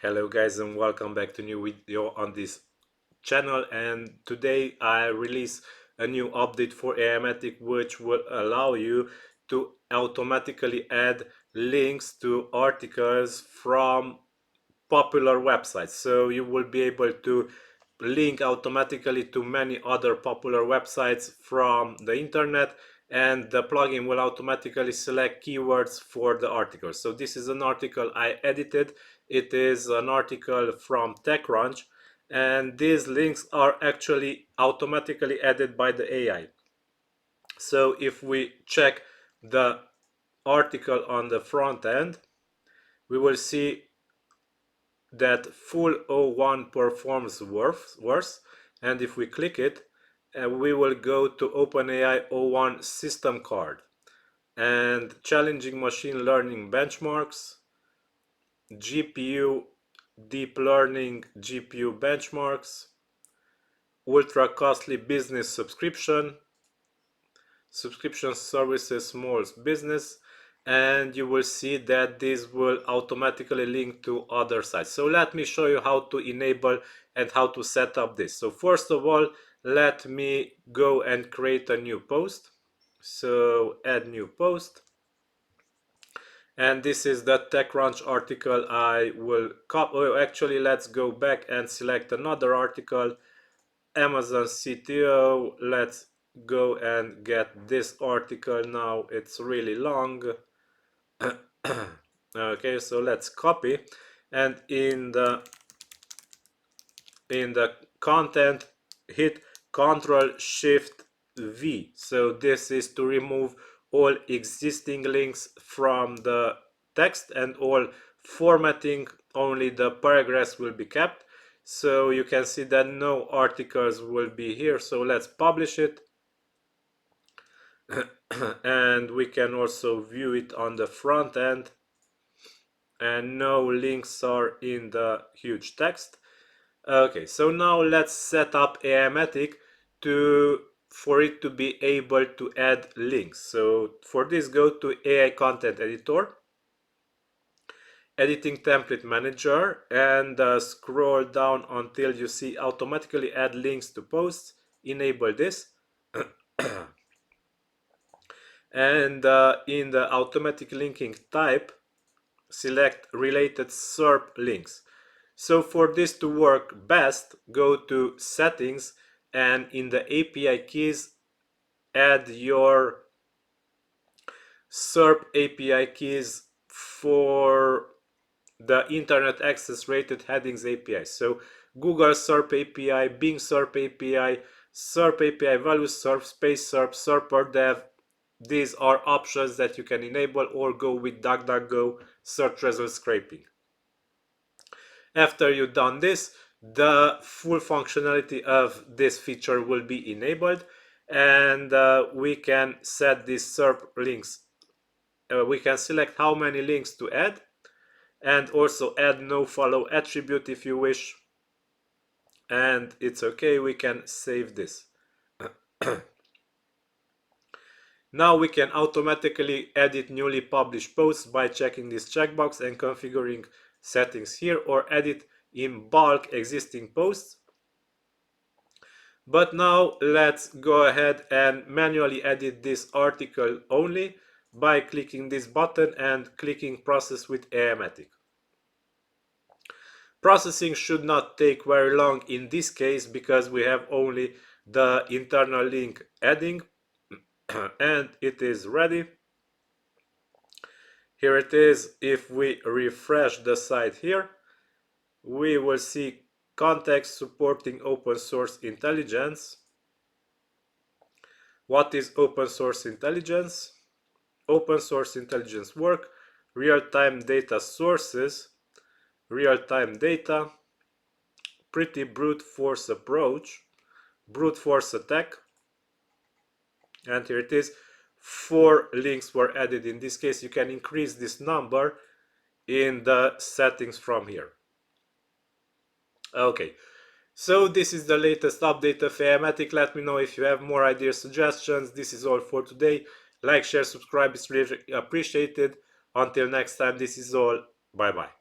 Hello guys, and welcome back to a new video on this channel. And today I release a new update for Aimogen, which will allow you to automatically add links to articles from popular websites. So you will be able to link automatically to many other popular websites from the internet, and the plugin will automatically select keywords for the article. So this is an article I edited. It is an article from TechCrunch, and these links are actually automatically added by the AI. So if we check the article on the front end, we will see that full O1 performs worse, and if we click it, we will go to OpenAI O1 system card and challenging machine learning benchmarks, GPU deep learning GPU benchmarks, ultra costly business subscription services small business, and you will see that this will automatically link to other sites. So let me show you how to enable and how to set up this. So first of all, let me go and create a new post. So add new post, and this is the TechCrunch article I will copy. Oh, actually, let's go back and select another article. Amazon CTO. Let's go and get this article now. It's really long. Okay, so let's copy, and in the content, hit Ctrl Shift V. So this is to remove all existing links from the text, and all formatting, only the paragraphs will be kept. So you can see that no articles will be here. So let's publish it. And we can also view it on the front end, and no links are in the huge text. Okay, so now let's set up Aimogen for it to be able to add links. So for this, go to AI Content Editor, Editing Template Manager, and scroll down until you see automatically add links to posts. Enable this. And in the automatic linking type, select related SERP links. So for this to work best, go to settings, and in the API keys, add your SERP API keys for the internet access rated headings API. So Google SERP API, Bing SERP API, SERP API values, SERP space SERP, SERPer dev. These are options that you can enable, or go with DuckDuckGo search result scraping. After you've done this, the full functionality of this feature will be enabled, and we can set these SERP links. We can select how many links to add, and also add no follow attribute if you wish, and it's okay. We can save this. Now we can automatically edit newly published posts by checking this checkbox and configuring settings here, or edit in bulk existing posts. But now let's go ahead and manually edit this article only by clicking this button and clicking process with Aimogen. Processing should not take very long in this case, because we have only the internal link adding, and it is ready. Here it is. If we refresh the site here, we will see context supporting open source intelligence. What is open source intelligence? Open source intelligence work, real-time data sources, real-time data, pretty brute force approach, brute force attack, and here it is. 4 links were added. In this case, you can increase this number in the settings from here. Okay, so this is the latest update of Aimogen. Let me know if you have more ideas, suggestions. This is all for today. Like, share, subscribe, it's really appreciated. Until next time, this is all. Bye bye.